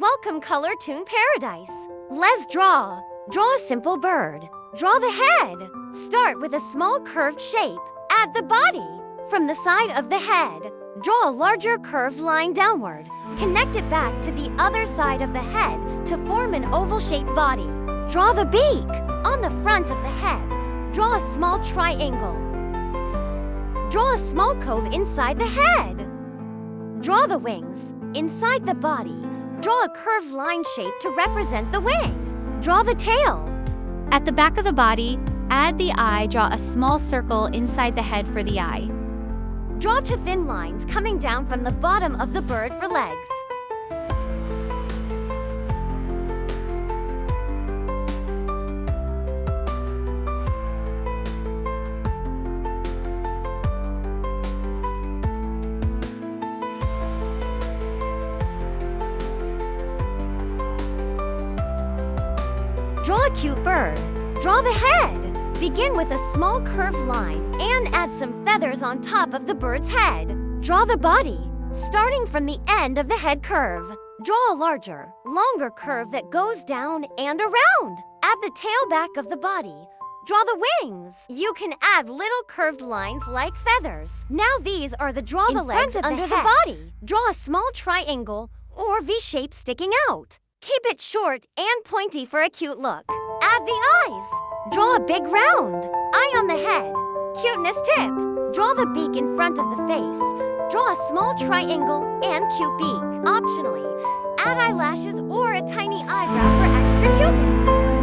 Welcome Color Toon Paradise. Let's draw. Draw a simple bird. Draw the head. Start with a small curved shape. Add the body. From the side of the head, draw a larger curved line downward. Connect it back to the other side of the head to form an oval-shaped body. Draw the beak. On the front of the head, draw a small triangle. Draw a small cove inside the head. Draw the wings. Inside the body, draw a curved line shape to represent the wing. Draw the tail. At the back of the body, add the eye. Draw a small circle inside the head for the eye. Draw two thin lines coming down from the bottom of the bird for legs. Draw a cute bird. Draw the head. Begin with a small curved line and add some feathers on top of the bird's head. Draw the body, starting from the end of the head curve. Draw a larger, longer curve that goes down and around. Add the tail back of the body. Draw the wings. You can add little curved lines like feathers. Now these are the draw the legs under the body. Draw a small triangle or V shape sticking out. Keep it short and pointy for a cute look. Add the eyes. Draw a big round eye on the head. Cuteness tip. Draw the beak in front of the face. Draw a small triangle and cute beak. Optionally, add eyelashes or a tiny eyebrow for extra cuteness.